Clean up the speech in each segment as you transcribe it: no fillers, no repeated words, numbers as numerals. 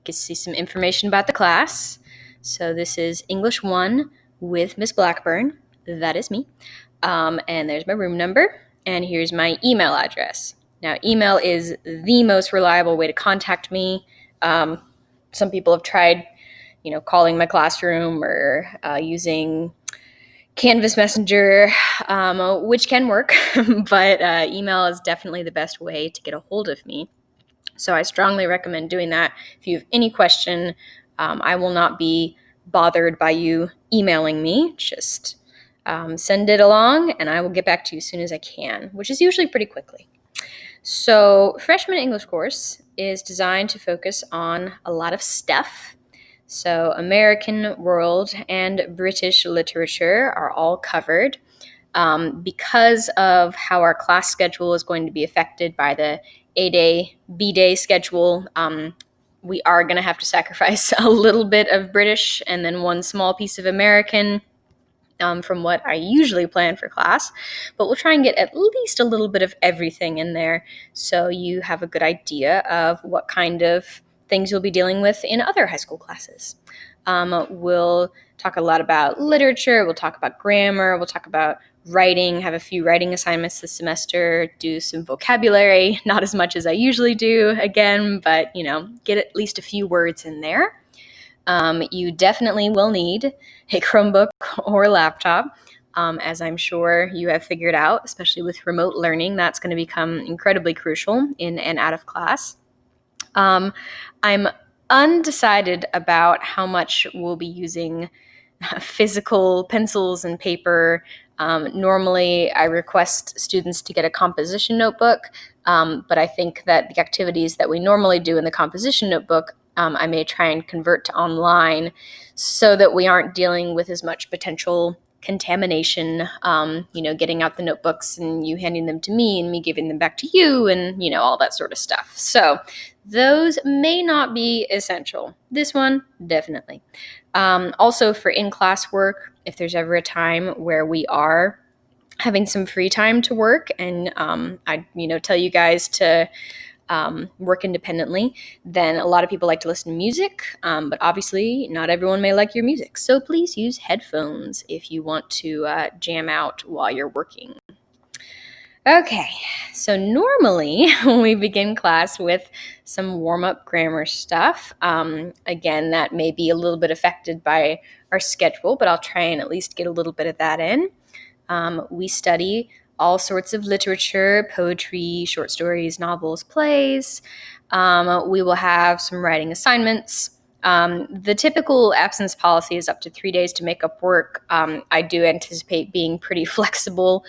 get to see some information about the class. So this is English 1 with Miss Blackburn. That is me. And there's my room number. And here's my email address. Now, email is the most reliable way to contact me. Some people have tried, calling my classroom or using Canvas Messenger, which can work, but email is definitely the best way to get a hold of me. So I strongly recommend doing that. If you have any question, I will not be bothered by you emailing me. Just send it along and I will get back to you as soon as I can, which is usually pretty quickly. So freshman English course is designed to focus on a lot of stuff. So American, world, and British literature are all covered. Because of how our class schedule is going to be affected by the A-Day, B-Day schedule, we are going to have to sacrifice a little bit of British and then one small piece of American from what I usually plan for class. But we'll try and get at least a little bit of everything in there so you have a good idea of what kind of things you'll be dealing with in other high school classes. We'll talk a lot about literature, we'll talk about grammar, we'll talk about writing, have a few writing assignments this semester, do some vocabulary, not as much as I usually do, again, but, get at least a few words in there. You definitely will need a Chromebook or a laptop, as I'm sure you have figured out, especially with remote learning. That's going to become incredibly crucial in and out of class. I'm undecided about how much we'll be using physical pencils and paper. Normally, I request students to get a composition notebook, but I think that the activities that we normally do in the composition notebook, I may try and convert to online so that we aren't dealing with as much potential contamination, getting out the notebooks and you handing them to me and me giving them back to you and, all that sort of stuff. So those may not be essential. This one, definitely. Also for in-class work, if there's ever a time where we are having some free time to work and I tell you guys to work independently, then a lot of people like to listen to music, but obviously not everyone may like your music. So please use headphones if you want to jam out while you're working. Okay, so normally we begin class with some warm-up grammar stuff. Again, that may be a little bit affected by our schedule, but I'll try and at least get a little bit of that in. We study all sorts of literature, poetry, short stories, novels, plays. We will have some writing assignments. The typical absence policy is up to 3 days to make up work. I do anticipate being pretty flexible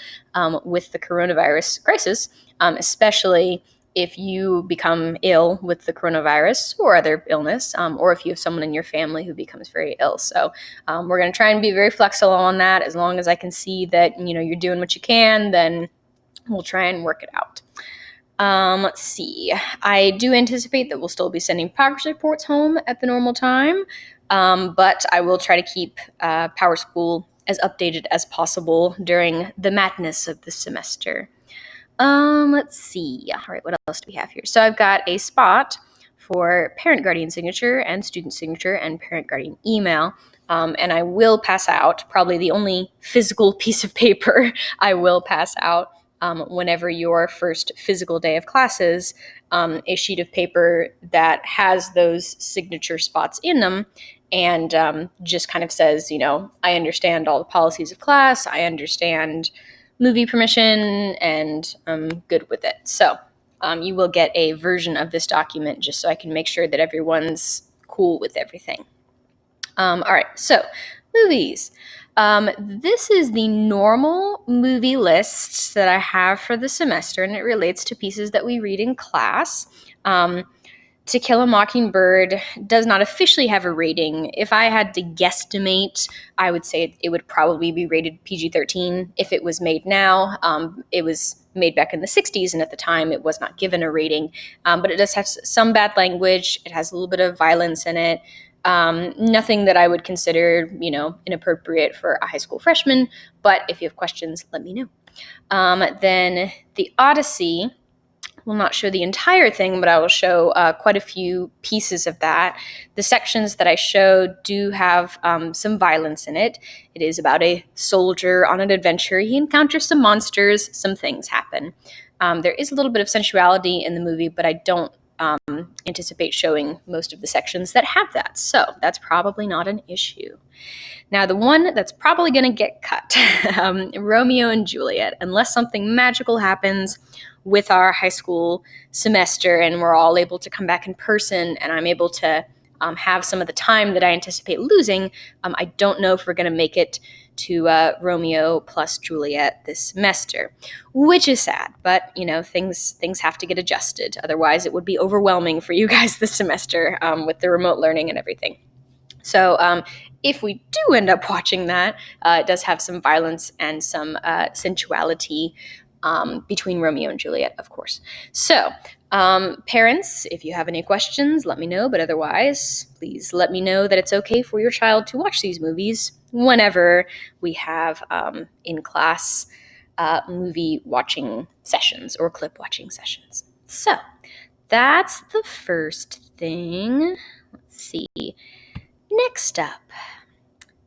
with the coronavirus crisis, especially if you become ill with the coronavirus or other illness, or if you have someone in your family who becomes very ill. So we're going to try and be very flexible on that. As long as I can see that, you're doing what you can, then we'll try and work it out. Let's see. I do anticipate that we'll still be sending progress reports home at the normal time, but I will try to keep Power School as updated as possible during the madness of the semester. Let's see. All right, what else do we have here? So I've got a spot for parent guardian signature and student signature and parent guardian email. And I will pass out, probably the only physical piece of paper I will pass out whenever your first physical day of classes, a sheet of paper that has those signature spots in them and just kind of says, I understand all the policies of class, I understand movie permission, and I'm good with it. So you will get a version of this document just so I can make sure that everyone's cool with everything. All right, so movies. This is the normal movie list that I have for the semester, and it relates to pieces that we read in class. To Kill a Mockingbird does not officially have a rating. If I had to guesstimate, I would say it would probably be rated PG-13 if it was made now. It was made back in the 60s, and at the time it was not given a rating. But it does have some bad language. It has a little bit of violence in it. Nothing that I would consider, inappropriate for a high school freshman. But if you have questions, let me know. Then The Odyssey will not show the entire thing, but I will show quite a few pieces of that. The sections that I showed do have some violence in it. It is about a soldier on an adventure. He encounters some monsters, some things happen. There is a little bit of sensuality in the movie, but I don't anticipate showing most of the sections that have that. So that's probably not an issue. Now, the one that's probably going to get cut, Romeo and Juliet, unless something magical happens with our high school semester and we're all able to come back in person and I'm able to have some of the time that I anticipate losing, I don't know if we're going to make it to Romeo plus Juliet this semester, which is sad, but things have to get adjusted. Otherwise, it would be overwhelming for you guys this semester with the remote learning and everything. So if we do end up watching that, it does have some violence and some sensuality between Romeo and Juliet, of course. So parents, if you have any questions, let me know. But otherwise, please let me know that it's okay for your child to watch these movies whenever we have in-class movie watching sessions or clip watching sessions. So that's the first thing. Let's see. Next up,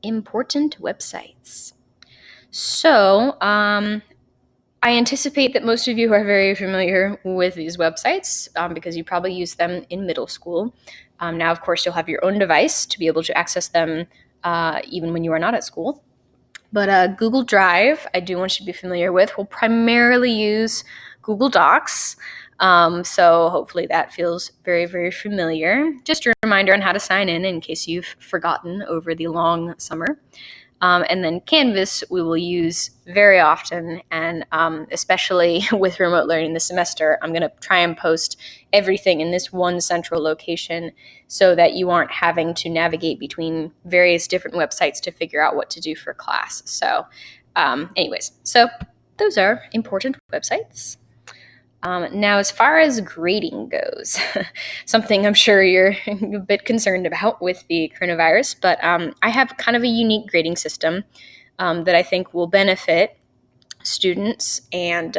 important websites. So, I anticipate that most of you are very familiar with these websites because you probably use them in middle school. Now, of course, you'll have your own device to be able to access them even when you are not at school. But Google Drive, I do want you to be familiar with. We'll primarily use Google Docs. So hopefully that feels very, very familiar. Just a reminder on how to sign in case you've forgotten over the long summer. And then Canvas we will use very often, and especially with remote learning this semester, I'm going to try and post everything in this one central location so that you aren't having to navigate between various different websites to figure out what to do for class. So so those are important websites. Now, as far as grading goes, something I'm sure you're a bit concerned about with the coronavirus, but I have kind of a unique grading system that I think will benefit students and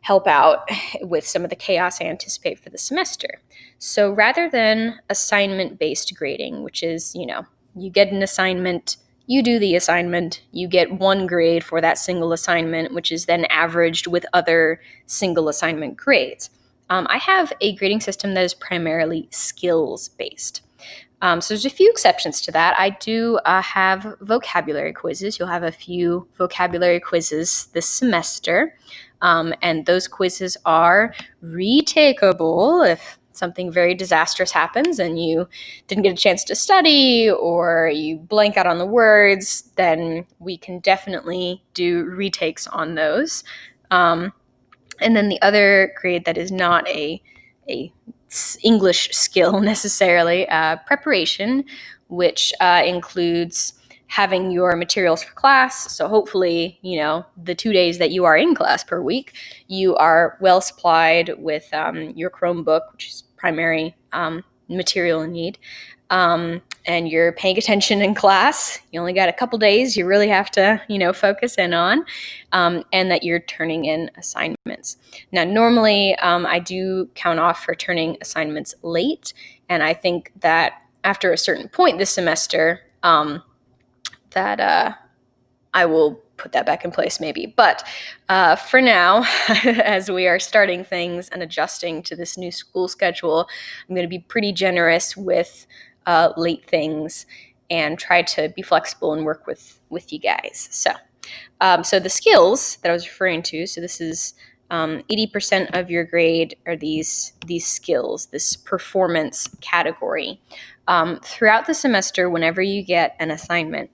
help out with some of the chaos I anticipate for the semester. So rather than assignment-based grading, which is, you get an assignment, you do the assignment, you get one grade for that single assignment, which is then averaged with other single assignment grades. I have a grading system that is primarily skills-based. So there's a few exceptions to that. I do have vocabulary quizzes. You'll have a few vocabulary quizzes this semester. And those quizzes are retakeable if something very disastrous happens and you didn't get a chance to study or you blank out on the words, then we can definitely do retakes on those. And then the other grade that is not a English skill necessarily, preparation, which includes having your materials for class. So hopefully, the 2 days that you are in class per week, you are well supplied with your Chromebook, which is primary material in need. And you're paying attention in class. You only got a couple days you really have to, focus in on, and that you're turning in assignments. Now, normally I do count off for turning assignments late, and I think that after a certain point this semester, that I will put that back in place maybe. But for now, as we are starting things and adjusting to this new school schedule, I'm going to be pretty generous with late things and try to be flexible and work with you guys. So the skills that I was referring to, so this is 80% of your grade are these skills, this performance category. Throughout the semester, whenever you get an assignment,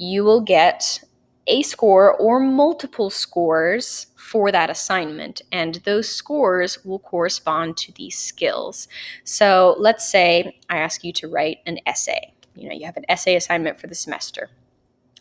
you will get a score or multiple scores for that assignment, and those scores will correspond to these skills. So let's say I ask you to write an essay. You have an essay assignment for the semester.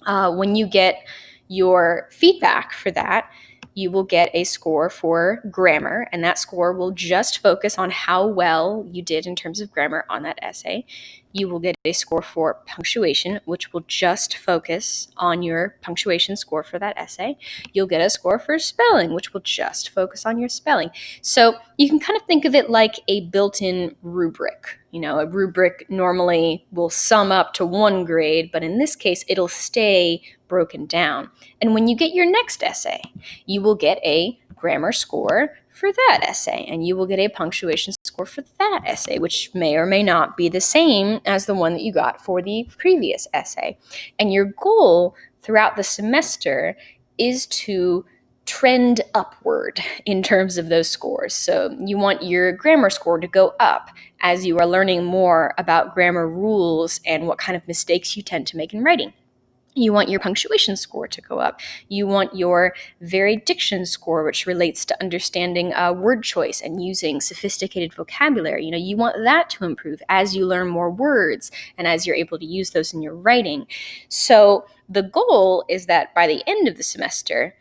When you get your feedback for that, you will get a score for grammar, and that score will just focus on how well you did in terms of grammar on that essay. You will get a score for punctuation, which will just focus on your punctuation score for that essay. You'll get a score for spelling, which will just focus on your spelling. So you can kind of think of it like a built-in rubric. A rubric normally will sum up to one grade, but in this case, it'll stay broken down. And when you get your next essay, you will get a grammar score for that essay, and you will get a punctuation score for that essay, which may or may not be the same as the one that you got for the previous essay. And your goal throughout the semester is to trend upward in terms of those scores. So you want your grammar score to go up as you are learning more about grammar rules and what kind of mistakes you tend to make in writing. You want your punctuation score to go up. You want your varied diction score, which relates to understanding word choice and using sophisticated vocabulary. You want that to improve as you learn more words and as you're able to use those in your writing. So the goal is that by the end of the semester,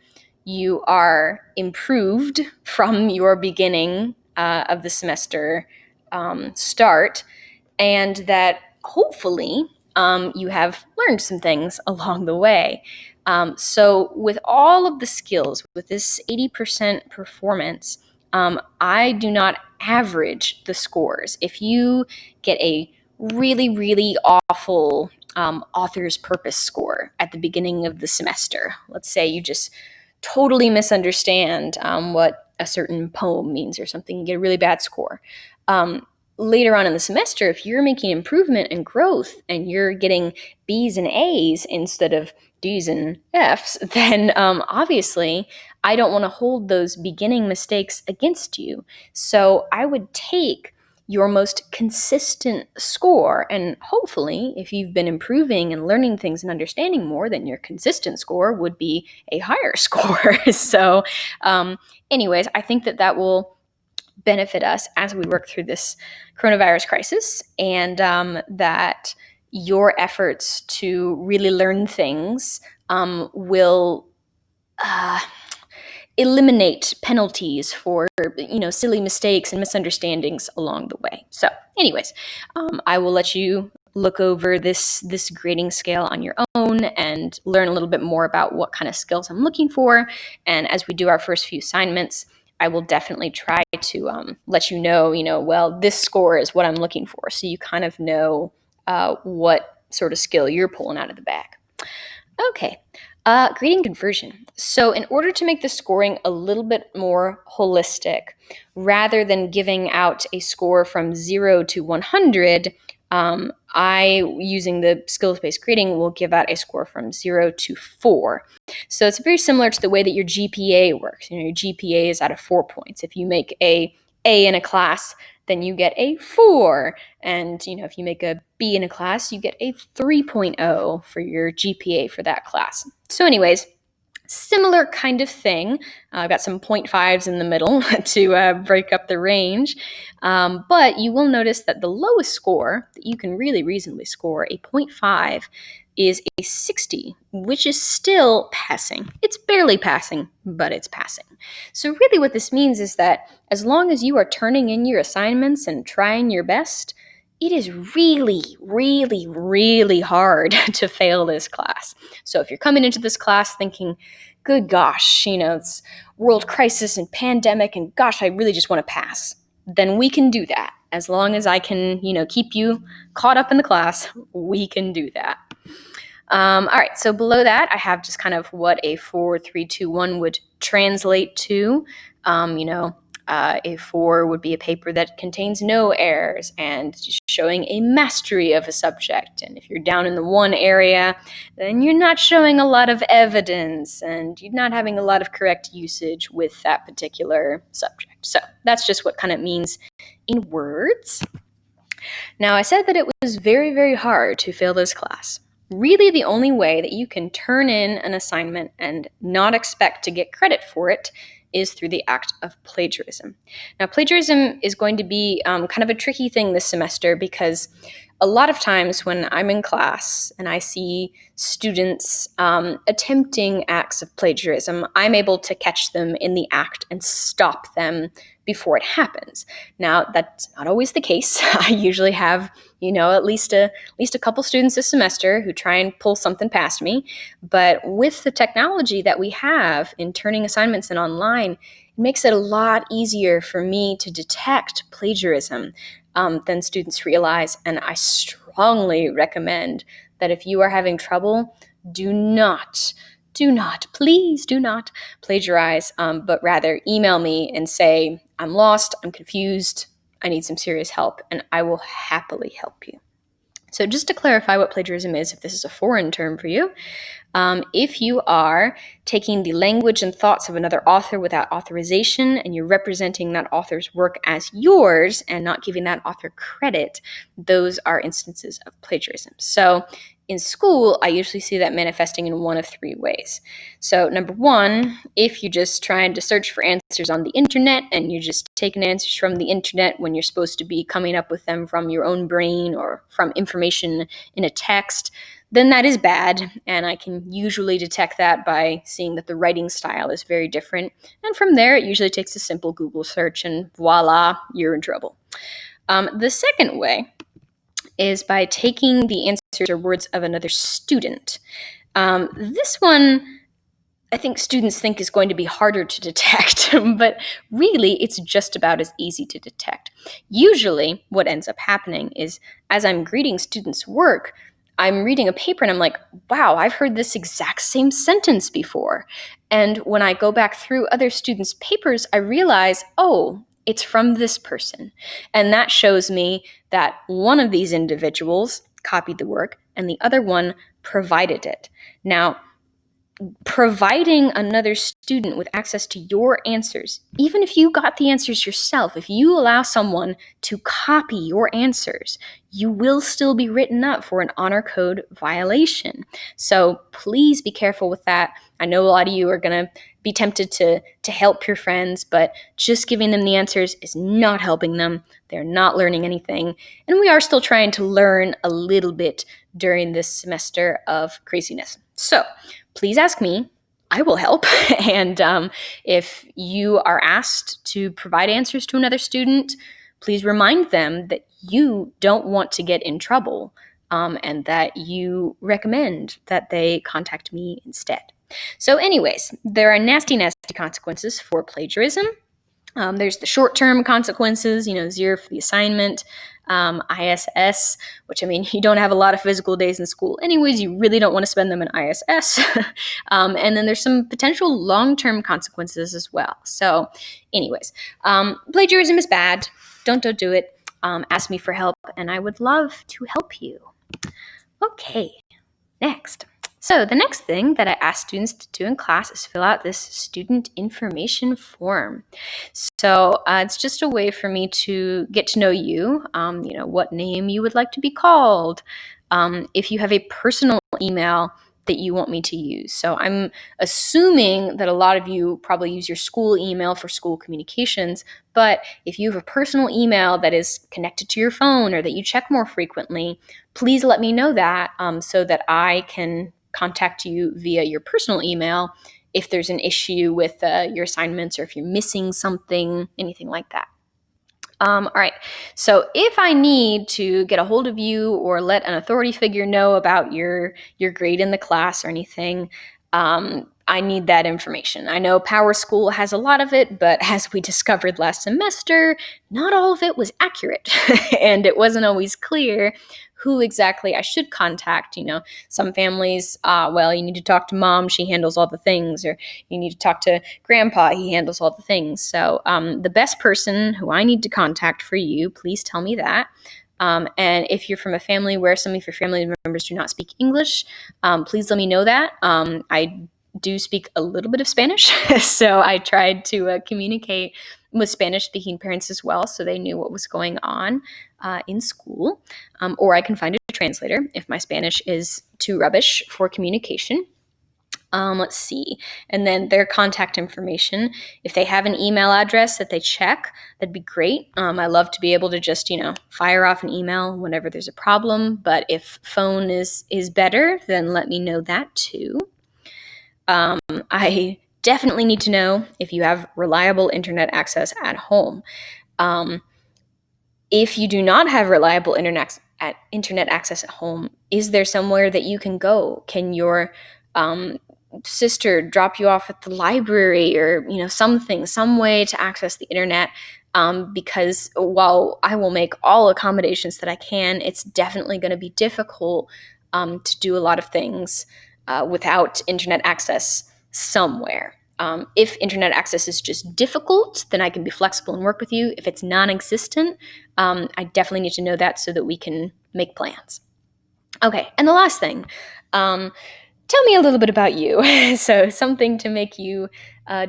you are improved from your beginning of the semester start, and that hopefully you have learned some things along the way. So with all of the skills, with this 80% performance, I do not average the scores. If you get a really, really awful author's purpose score at the beginning of the semester, let's say you just totally misunderstand what a certain poem means or something, you get a really bad score. Later on in the semester, if you're making improvement and growth and you're getting B's and A's instead of D's and F's, then obviously I don't want to hold those beginning mistakes against you. So I would take your most consistent score, and hopefully if you've been improving and learning things and understanding more, then your consistent score would be a higher score. So anyways, I think that will benefit us as we work through this coronavirus crisis, and that your efforts to really learn things will eliminate penalties for silly mistakes and misunderstandings along the way. So anyways, I will let you look over this grading scale on your own and learn a little bit more about what kind of skills I'm looking for. And as we do our first few assignments, I will definitely try to let you know, well, this score is what I'm looking for. So you kind of know what sort of skill you're pulling out of the bag. Okay, grading conversion. So in order to make the scoring a little bit more holistic, rather than giving out a score from 0 to 100, I, using the skills-based grading, will give out a score from 0 to 4. So it's very similar to the way that your GPA works. Your GPA is out of 4 points. If you make a in a class, then you get a 4. And, if you make a B in a class, you get a 3.0 for your GPA for that class. So anyways, similar kind of thing. I've got some 0.5s in the middle to break up the range. But you will notice that the lowest score that you can really reasonably score, a 0.5, is a 60, which is still passing. It's barely passing, but it's passing. So really what this means is that as long as you are turning in your assignments and trying your best, it is really, really, really hard to fail this class. So if you're coming into this class thinking, good gosh, it's world crisis and pandemic, and gosh, I really just want to pass, then we can do that. As long as I can, keep you caught up in the class, we can do that. All right, so below that, I have just kind of what a 4, 3, 2, 1 would translate to. A 4 would be a paper that contains no errors and just showing a mastery of a subject. And if you're down in the 1 area, then you're not showing a lot of evidence and you're not having a lot of correct usage with that particular subject. So that's just what kind of means in words. Now, I said that it was very, very hard to fail this class. Really, the only way that you can turn in an assignment and not expect to get credit for it is through the act of plagiarism. Now, plagiarism is going to be kind of a tricky thing this semester because a lot of times when I'm in class and I see students attempting acts of plagiarism, I'm able to catch them in the act and stop them before it happens. Now, that's not always the case. I usually have, at least a couple students this semester who try and pull something past me. But with the technology that we have in turning assignments in online, it makes it a lot easier for me to detect plagiarism than students realize. And I strongly recommend that if you are having trouble, please do not plagiarize, but rather email me and say, I'm lost, I'm confused, I need some serious help, and I will happily help you. So just to clarify what plagiarism is, if this is a foreign term for you, if you are taking the language and thoughts of another author without authorization and you're representing that author's work as yours and not giving that author credit, those are instances of plagiarism. So in school, I usually see that manifesting in one of three ways. So number one, if you're just trying to search for answers on the internet and you're just taking answers from the internet when you're supposed to be coming up with them from your own brain or from information in a text, then that is bad, and I can usually detect that by seeing that the writing style is very different. And from there, it usually takes a simple Google search, and voila, you're in trouble. The second way is by taking the answers or words of another student. This one, I think students think is going to be harder to detect, but really it's just about as easy to detect. Usually what ends up happening is as I'm grading students' work, I'm reading a paper and I'm like, wow, I've heard this exact same sentence before. And when I go back through other students' papers, I realize, oh, it's from this person. And that shows me that one of these individuals copied the work and the other one provided it. Now, providing another student with access to your answers, even if you got the answers yourself, if you allow someone to copy your answers, you will still be written up for an honor code violation. So please be careful with that. I know a lot of you are going to be tempted to help your friends, but just giving them the answers is not helping them. They're not learning anything. And we are still trying to learn a little bit during this semester of craziness. So please ask me. I will help. And if you are asked to provide answers to another student, please remind them that you don't want to get in trouble and that you recommend that they contact me instead. So anyways, there are nasty consequences for plagiarism. There's the short-term consequences, 0 for the assignment, ISS, which, you don't have a lot of physical days in school anyways. You really don't want to spend them in ISS. And then there's some potential long-term consequences as well. So anyways, plagiarism is bad. Don't do it. Ask me for help, and I would love to help you. Okay, next. So the next thing that I ask students to do in class is fill out this student information form. So it's just a way for me to get to know you, what name you would like to be called, if you have a personal email that you want me to use. So I'm assuming that a lot of you probably use your school email for school communications, but if you have a personal email that is connected to your phone or that you check more frequently, please let me know that so that I can contact you via your personal email if there's an issue with your assignments or if you're missing something, anything like that. All right, so if I need to get a hold of you or let an authority figure know about your grade in the class or anything, I need that information. I know Power School has a lot of it, but as we discovered last semester, not all of it was accurate, and it wasn't always clear who exactly I should contact. Some families, you need to talk to mom, she handles all the things, or you need to talk to grandpa, he handles all the things. So the best person who I need to contact for you, please tell me that. And if you're from a family where some of your family members do not speak English, please let me know that. I do speak a little bit of Spanish, so I tried to communicate with Spanish-speaking parents as well, so they knew what was going on in school. Or I can find a translator if my Spanish is too rubbish for communication. Let's see. And then their contact information. If they have an email address that they check, that'd be great. I love to be able to just, fire off an email whenever there's a problem. But if phone is better, then let me know that too. I definitely need to know if you have reliable internet access at home. If you do not have reliable internet access at home, is there somewhere that you can go? Can your sister drop you off at the library, or some way to access the internet? Because while I will make all accommodations that I can, it's definitely going to be difficult to do a lot of things without internet access somewhere. If internet access is just difficult, then I can be flexible and work with you. If it's non-existent, I definitely need to know that so that we can make plans. Okay, and the last thing, tell me a little bit about you. So something to make you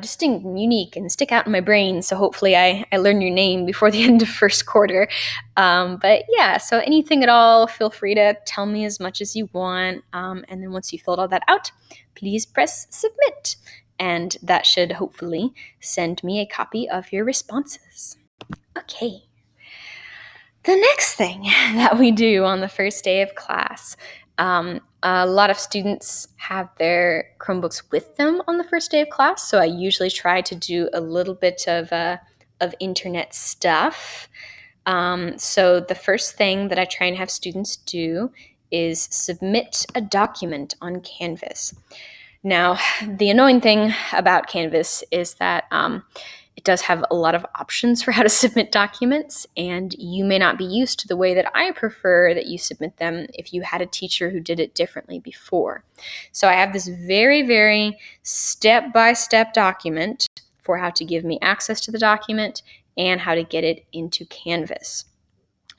distinct and unique and stick out in my brain. So hopefully I learn your name before the end of first quarter. But yeah, so anything at all, feel free to tell me as much as you want. And then once you filled all that out, please press submit. And that should hopefully send me a copy of your responses. Okay. The next thing that we do on the first day of class, a lot of students have their Chromebooks with them on the first day of class, so I usually try to do a little bit of internet stuff. So the first thing that I try and have students do is submit a document on Canvas. Now, the annoying thing about Canvas is that it does have a lot of options for how to submit documents, and you may not be used to the way that I prefer that you submit them if you had a teacher who did it differently before. So I have this very, very step-by-step document for how to give me access to the document and how to get it into Canvas.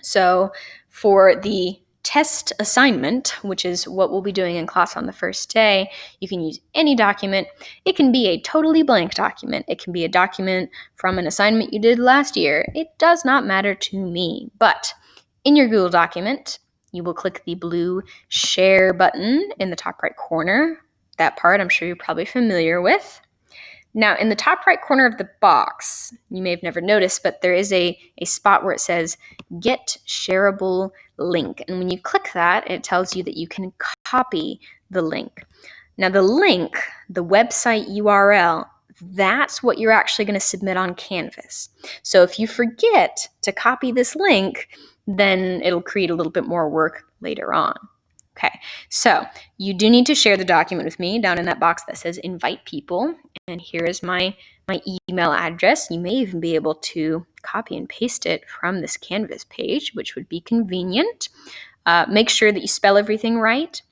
So for the test assignment, which is what we'll be doing in class on the first day, you can use any document. It can be a totally blank document. It can be a document from an assignment you did last year. It does not matter to me. But in your Google document, you will click the blue share button in the top right corner. That part I'm sure you're probably familiar with. Now, in the top right corner of the box, you may have never noticed, but there is a spot where it says Get Shareable Link. And when you click that, it tells you that you can copy the link. Now, the link, the website URL, that's what you're actually going to submit on Canvas. So if you forget to copy this link, then it'll create a little bit more work later on. Okay, so you do need to share the document with me down in that box that says invite people. And here is my email address. You may even be able to copy and paste it from this Canvas page, which would be convenient. Make sure that you spell everything right,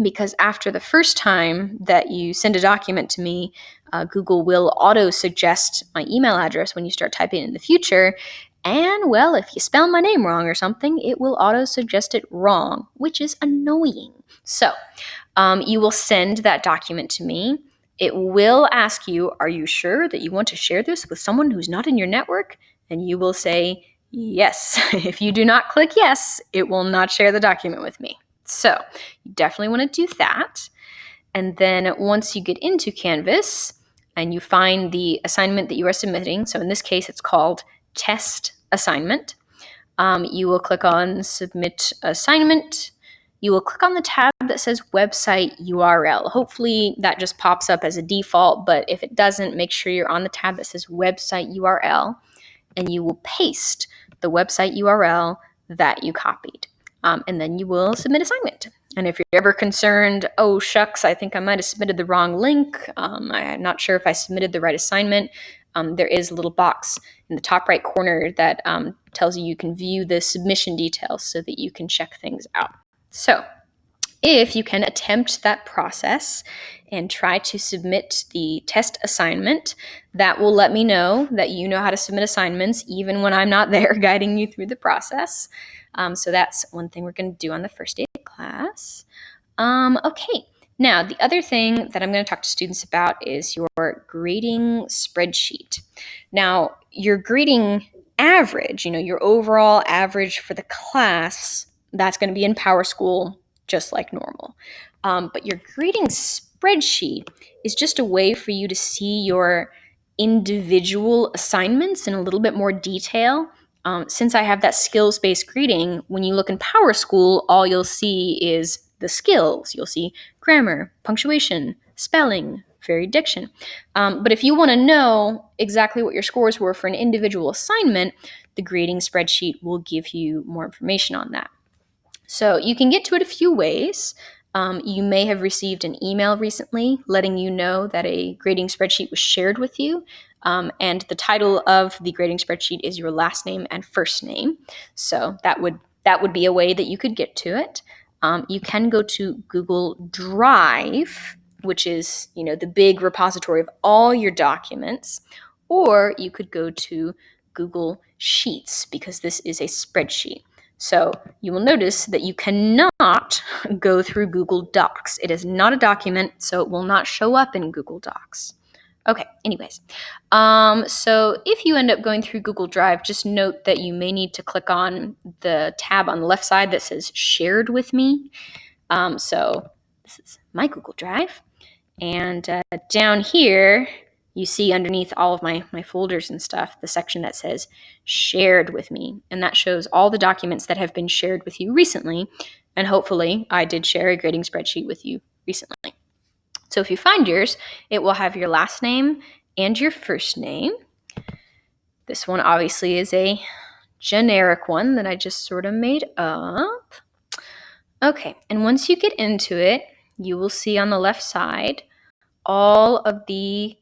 because after the first time that you send a document to me, Google will auto-suggest my email address when you start typing in the future. And, well, if you spell my name wrong or something, it will auto-suggest it wrong, which is annoying. So you will send that document to me. It will ask you, are you sure that you want to share this with someone who's not in your network? And you will say yes. If you do not click yes, it will not share the document with me. So you definitely want to do that. And then once you get into Canvas and you find the assignment that you are submitting, so in this case it's called Test Assignment, you will click on Submit Assignment. You will click on the tab that says Website URL. Hopefully that just pops up as a default, but if it doesn't, make sure you're on the tab that says Website URL, and you will paste the website URL that you copied. And then you will submit assignment. And if you're ever concerned, oh shucks, I think I might have submitted the wrong link, I'm not sure if I submitted the right assignment, there is a little box in the top right corner that tells you can view the submission details so that you can check things out. So if you can attempt that process and try to submit the test assignment, that will let me know that you know how to submit assignments even when I'm not there guiding you through the process. So that's one thing we're going to do on the first day of class. Okay. Now, the other thing that I'm going to talk to students about is your grading spreadsheet. Now, your grading average, your overall average for the class, that's going to be in PowerSchool just like normal. But your grading spreadsheet spreadsheet is just a way for you to see your individual assignments in a little bit more detail. Since I have that skills-based grading, when you look in PowerSchool, all you'll see is the skills. You'll see grammar, punctuation, spelling, varied diction. But if you want to know exactly what your scores were for an individual assignment, the grading spreadsheet will give you more information on that. So you can get to it a few ways. You may have received an email recently letting you know that a grading spreadsheet was shared with you. And the title of the grading spreadsheet is your last name and first name. So that would be a way that you could get to it. You can go to Google Drive, which is the big repository of all your documents, or you could go to Google Sheets because this is a spreadsheet. So you will notice that you cannot go through Google Docs. It is not a document, so it will not show up in Google Docs. Okay, anyways. So if you end up going through Google Drive, just note that you may need to click on the tab on the left side that says Shared with Me. So this is my Google Drive. And down here, you see underneath all of my folders and stuff, the section that says Shared with Me. And that shows all the documents that have been shared with you recently. And hopefully, I did share a grading spreadsheet with you recently. So if you find yours, it will have your last name and your first name. This one obviously is a generic one that I just sort of made up. Okay, and once you get into it, you will see on the left side all of the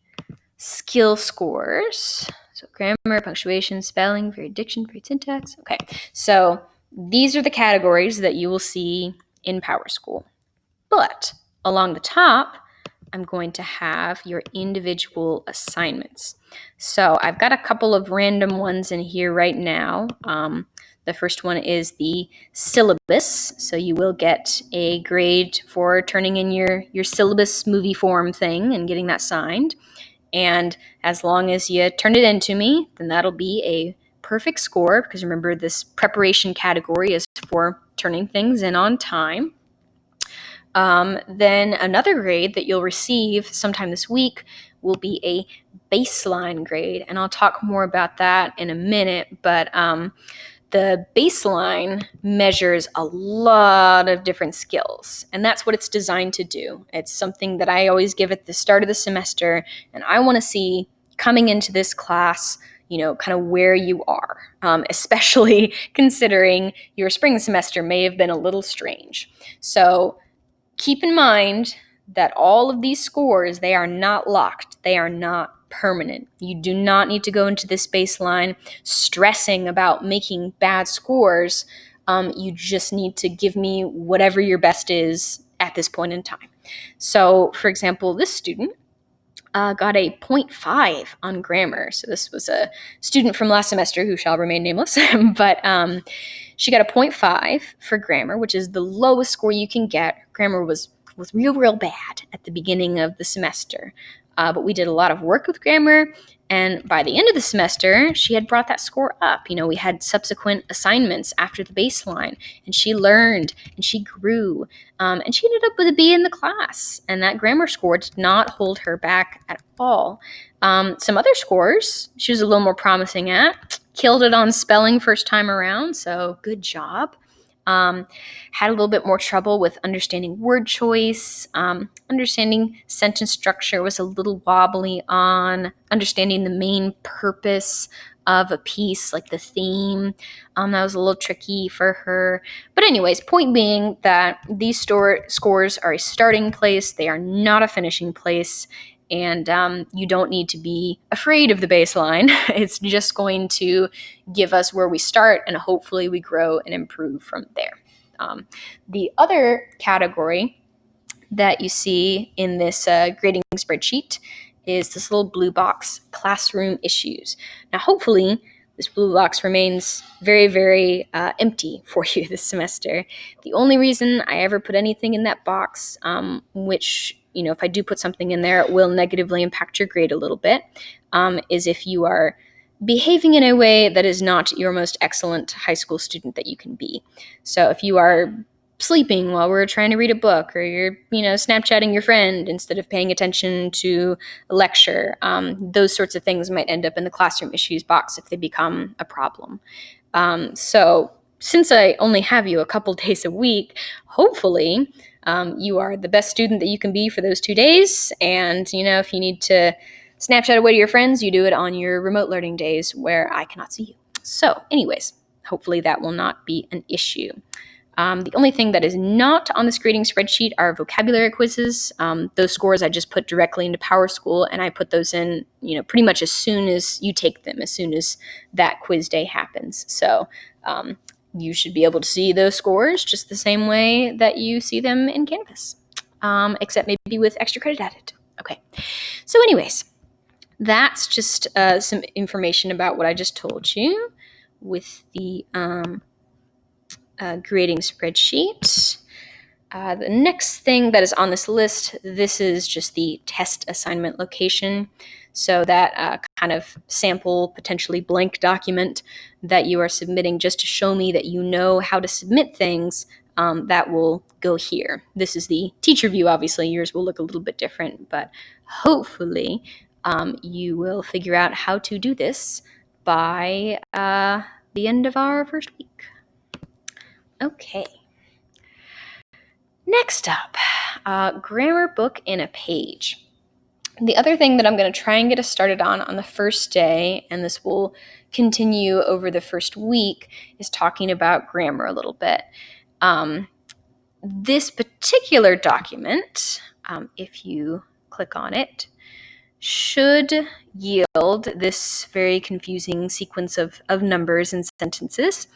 skill scores. So grammar, punctuation, spelling, varied diction, varied syntax. Okay, so these are the categories that you will see in PowerSchool. But along the top, I'm going to have your individual assignments. So I've got a couple of random ones in here right now. The first one is the syllabus. So you will get a grade for turning in your syllabus movie form thing and getting that signed. And as long as you turn it in to me, then that'll be a perfect score, because remember, this preparation category is for turning things in on time. Then another grade that you'll receive sometime this week will be a baseline grade, and I'll talk more about that in a minute, but the baseline measures a lot of different skills, and that's what it's designed to do. It's something that I always give at the start of the semester, and I want to see coming into this class, kind of where you are, especially considering your spring semester may have been a little strange. So keep in mind that all of these scores, they are not locked. They are not permanent. You do not need to go into this baseline stressing about making bad scores. You just need to give me whatever your best is at this point in time. So, for example, this student got a 0.5 on grammar. So this was a student from last semester who shall remain nameless, but she got a 0.5 for grammar, which is the lowest score you can get. Grammar was real bad at the beginning of the semester, but we did a lot of work with grammar, and by the end of the semester, she had brought that score up. We had subsequent assignments after the baseline, and she learned, and she grew, and she ended up with a B in the class, and that grammar score did not hold her back at all. Some other scores she was a little more promising at. Killed it on spelling first time around, so good job. Had a little bit more trouble with understanding word choice. Understanding sentence structure was a little wobbly on. Understanding the main purpose of a piece, like the theme, that was a little tricky for her. But anyways, point being that these scores are a starting place. They are not a finishing place. And you don't need to be afraid of the baseline. It's just going to give us where we start, and hopefully we grow and improve from there. The other category that you see in this grading spreadsheet is this little blue box, classroom issues. Now, hopefully, this blue box remains very, very empty for you this semester. The only reason I ever put anything in that box, which, if I do put something in there, it will negatively impact your grade a little bit, is if you are behaving in a way that is not your most excellent high school student that you can be. So if you are sleeping while we're trying to read a book, or you're, Snapchatting your friend instead of paying attention to a lecture. Those sorts of things might end up in the classroom issues box if they become a problem. So since I only have you a couple days a week, hopefully you are the best student that you can be for those 2 days. And, if you need to Snapchat away to your friends, you do it on your remote learning days where I cannot see you. So anyways, hopefully that will not be an issue. The only thing that is not on this grading spreadsheet are vocabulary quizzes. Those scores I just put directly into PowerSchool, and I put those in, pretty much as soon as you take them, as soon as that quiz day happens. So you should be able to see those scores just the same way that you see them in Canvas, except maybe with extra credit added. Okay. So anyways, that's just some information about what I just told you with the grading spreadsheet. The next thing that is on this list, this is just the test assignment location. So that kind of sample, potentially blank document that you are submitting just to show me that you know how to submit things, that will go here. This is the teacher view. Obviously, yours will look a little bit different, but hopefully you will figure out how to do this by the end of our first week. Okay. Next up, grammar book in a page. The other thing that I'm going to try and get us started on the first day, and this will continue over the first week, is talking about grammar a little bit. This particular document, if you click on it, should yield this very confusing sequence of numbers and sentences.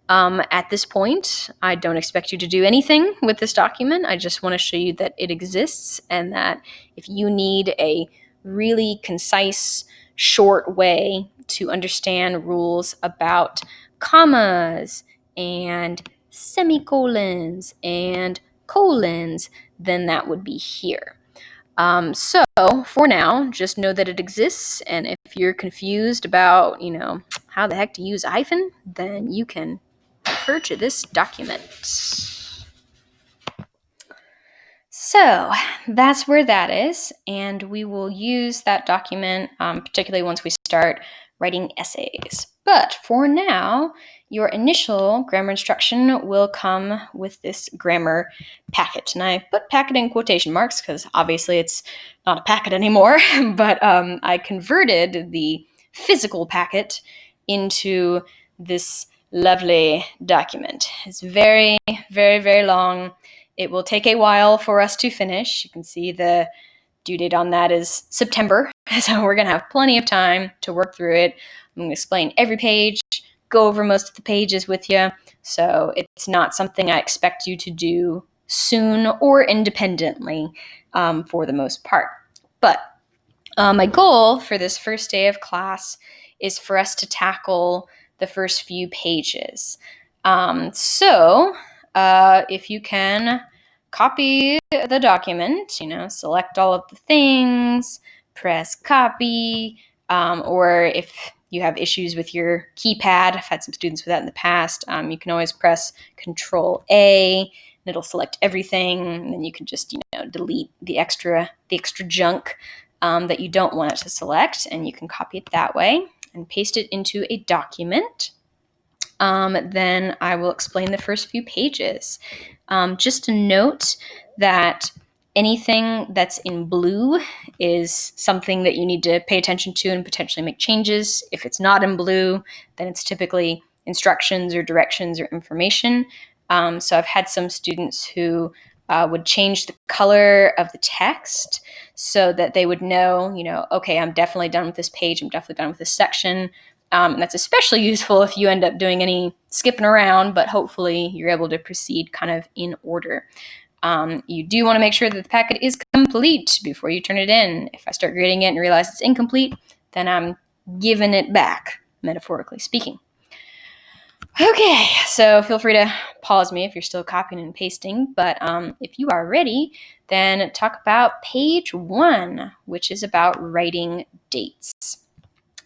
At this point, I don't expect you to do anything with this document. I just want to show you that it exists, and that if you need a really concise, short way to understand rules about commas and semicolons and colons, then that would be here. So for now, just know that it exists, and if you're confused about, how the heck to use a hyphen, then you can refer to this document. So that's where that is, and we will use that document, particularly once we start writing essays. But for now, your initial grammar instruction will come with this grammar packet. And I put packet in quotation marks because obviously it's not a packet anymore, but I converted the physical packet into this lovely document. It's very, very, very long. It will take a while for us to finish. You can see the due date on that is September, so we're going to have plenty of time to work through it. I'm going to explain every page, go over most of the pages with you, so it's not something I expect you to do soon or independently for the most part. But my goal for this first day of class is for us to tackle the first few pages. So if you can copy the document, select all of the things, press copy, or if you have issues with your keypad, I've had some students with that in the past, you can always press Control A, and it'll select everything, and then you can just, delete the extra junk that you don't want it to select, and you can copy it that way and paste it into a document. Then I will explain the first few pages. Just a note that anything that's in blue is something that you need to pay attention to and potentially make changes. If it's not in blue, then it's typically instructions or directions or information. So I've had some students who would change the color of the text so that they would know, okay, I'm definitely done with this page. I'm definitely done with this section. And that's especially useful if you end up doing any skipping around, but hopefully you're able to proceed kind of in order. You do want to make sure that the packet is complete before you turn it in. If I start grading it and realize it's incomplete, then I'm giving it back, metaphorically speaking. Okay, so feel free to pause me if you're still copying and pasting, but if you are ready, then talk about page 1, which is about writing dates.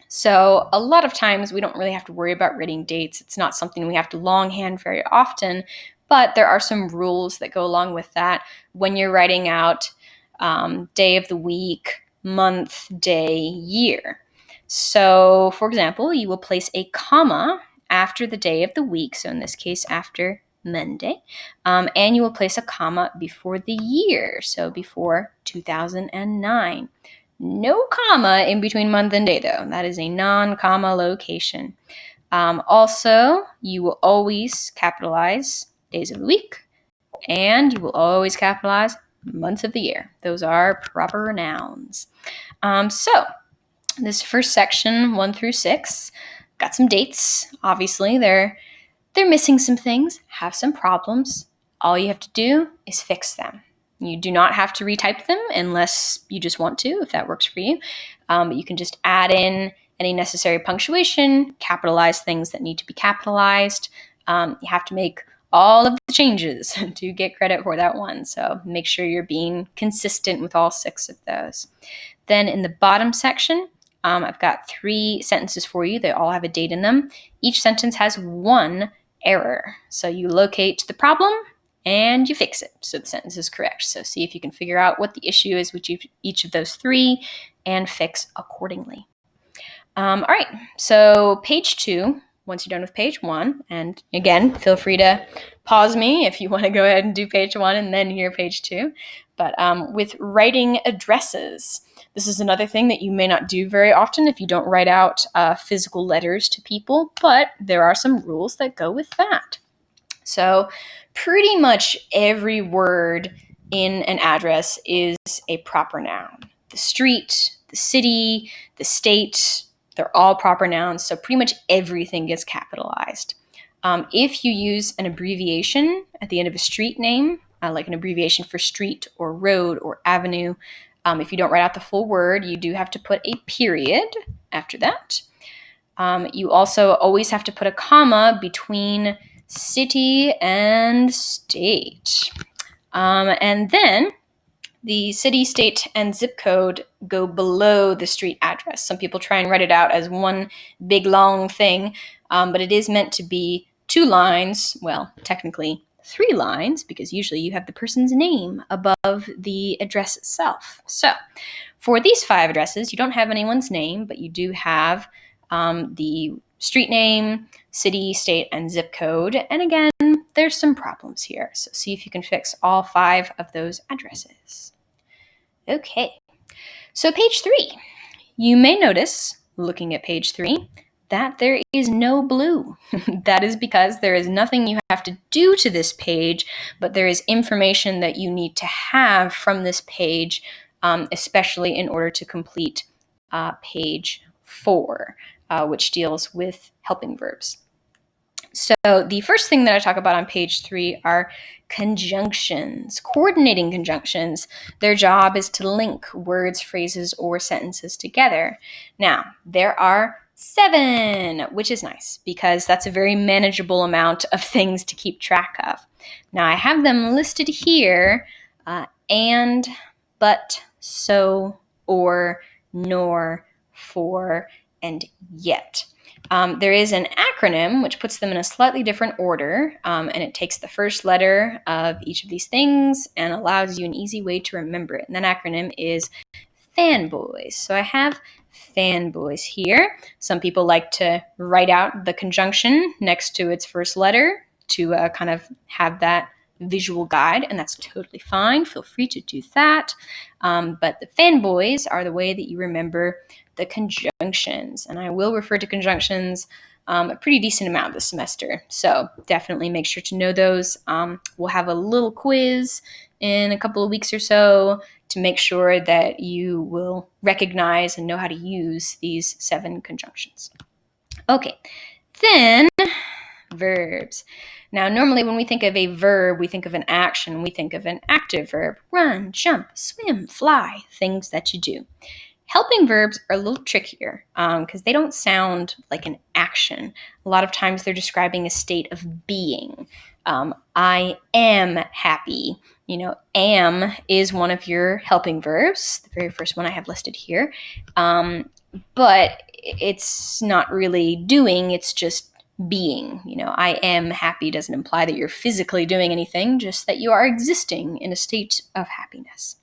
So a lot of times we don't really have to worry about writing dates. It's not something we have to longhand very often, But there are some rules that go along with that when you're writing out day of the week, month, day, year. So, for example, you will place a comma after the day of the week, so in this case, after Monday, and you will place a comma before the year, so before 2009. No comma in between month and day, though. That is a non-comma location. Also, you will always capitalize days of the week, and you will always capitalize months of the year. Those are proper nouns. So, this first section, 1 through 6, got some dates. Obviously, they're missing some things, have some problems. All you have to do is fix them. You do not have to retype them unless you just want to, if that works for you. But you can just add in any necessary punctuation, capitalize things that need to be capitalized. You have to make all of the changes to get credit for that one. So make sure you're being consistent with all 6 of those. Then in the bottom section, I've got 3 sentences for you. They all have a date in them. Each sentence has 1 error. So you locate the problem and you fix it so the sentence is correct. So see if you can figure out what the issue is with each of those 3 and fix accordingly. All right, so page 2, once you're done with page 1, and again, feel free to pause me if you want to go ahead and do page 1 and then hear page 2. But with writing addresses, this is another thing that you may not do very often if you don't write out physical letters to people, but there are some rules that go with that. So pretty much every word in an address is a proper noun. The street, the city, the state, they're all proper nouns, so pretty much everything gets capitalized. If you use an abbreviation at the end of a street name, like an abbreviation for street or road or avenue, if you don't write out the full word, you do have to put a period after that. You also always have to put a comma between city and state. And then the city, state, and zip code go below the street address. Some people try and write it out as one big long thing, but it is meant to be 2 lines, well, technically 3 lines, because usually you have the person's name above the address itself. So for these 5 addresses, you don't have anyone's name, but you do have the street name, city, state, and zip code. And again, there's some problems here. So see if you can fix all 5 of those addresses. Okay, so page 3. You may notice, looking at page 3, that there is no blue. That is because there is nothing you have to do to this page, but there is information that you need to have from this page, especially in order to complete page 4, which deals with helping verbs. So the first thing that I talk about on page 3 are conjunctions, coordinating conjunctions. Their job is to link words, phrases, or sentences together. Now, there are 7, which is nice because that's a very manageable amount of things to keep track of. Now, I have them listed here, and, but, so, or, nor, for, and yet. There is an acronym which puts them in a slightly different order, and it takes the first letter of each of these things and allows you an easy way to remember it. And that acronym is fanboys. So I have fanboys here. Some people like to write out the conjunction next to its first letter to kind of have that visual guide, and that's totally fine. Feel free to do that. But the fanboys are the way that you remember the conjunctions, and I will refer to conjunctions a pretty decent amount this semester, so definitely make sure to know those. We'll have a little quiz in a couple of weeks or so to make sure that you will recognize and know how to use these 7 conjunctions. Okay, then verbs. Now, normally when we think of a verb, we think of an action. We think of an active verb: run, jump, swim, fly, things that you do. Helping verbs are a little trickier because they don't sound like an action. A lot of times they're describing a state of being. I am happy. Am is one of your helping verbs, the very first one I have listed here. But it's not really doing, it's just being. I am happy doesn't imply that you're physically doing anything, just that you are existing in a state of happiness.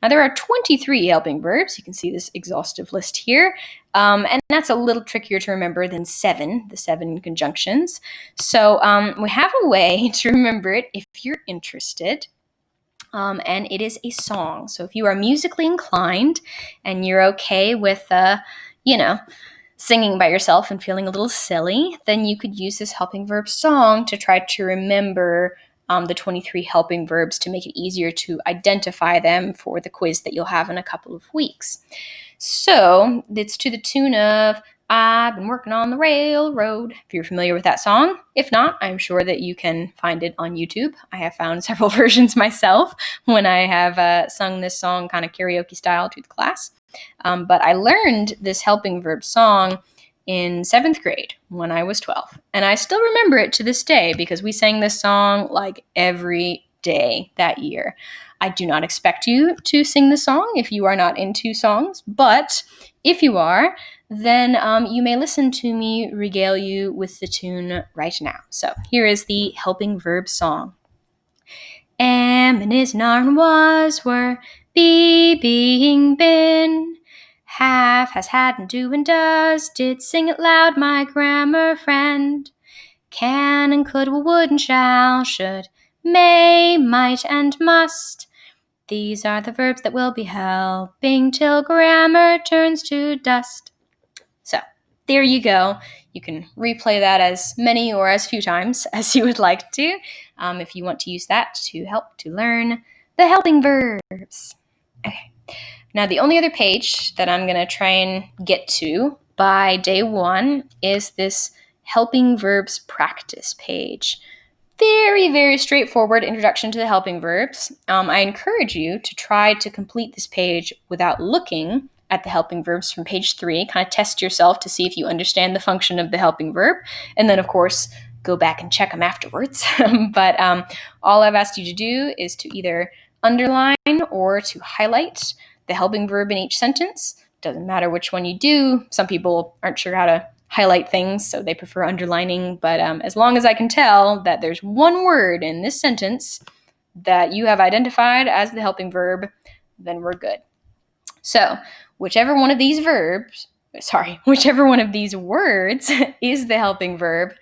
Now, there are 23 helping verbs. You can see this exhaustive list here. And that's a little trickier to remember than the 7 conjunctions. So we have a way to remember it if you're interested. And it is a song. So if you are musically inclined and you're okay with, singing by yourself and feeling a little silly, then you could use this helping verb song to try to remember the 23 helping verbs to make it easier to identify them for the quiz that you'll have in a couple of weeks. So it's to the tune of I've been working on the railroad, if you're familiar with that song. If not, I'm sure that you can find it on YouTube. I have found several versions myself when I have sung this song kind of karaoke style to the class. But I learned this helping verb song in 7th grade when I was 12. And I still remember it to this day because we sang this song like every day that year. I do not expect you to sing the song if you are not into songs, but if you are, then you may listen to me regale you with the tune right now. So here is the helping verb song. Am and is, are and was, were, be, being, been. Have, has, had, and do, and does. Did, sing it loud, my grammar friend. Can and could, will, would, and shall, should, may, might, and must. These are the verbs that will be helping till grammar turns to dust. So, there you go. You can replay that as many or as few times as you would like to, if you want to use that to help to learn the helping verbs. Okay. Now, the only other page that I'm going to try and get to by day 1 is this helping verbs practice page. Very, very straightforward introduction to the helping verbs. I encourage you to try to complete this page without looking at the helping verbs from page 3. Kind of test yourself to see if you understand the function of the helping verb. And then, of course, go back and check them afterwards. But all I've asked you to do is to either underline or to highlight the helping verb in each sentence. Doesn't matter which one you do. Some people aren't sure how to highlight things, so they prefer underlining. But as long as I can tell that there's one word in this sentence that you have identified as the helping verb, then we're good. So whichever one of these words is the helping verb,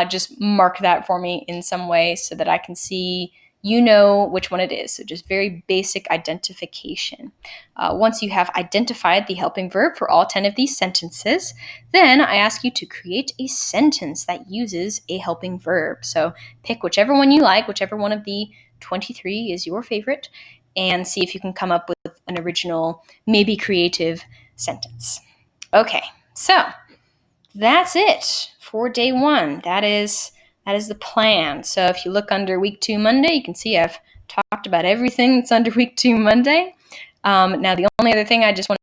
just mark that for me in some way so that I can see you know which one it is. So just very basic identification. Once you have identified the helping verb for all 10 of these sentences, then I ask you to create a sentence that uses a helping verb. So pick whichever one you like, whichever one of the 23 is your favorite, and see if you can come up with an original, maybe creative sentence. Okay, so that's it for day 1. That is the plan. So if you look under week 2 Monday, you can see I've talked about everything that's under week 2 Monday. Now, the only other thing I just want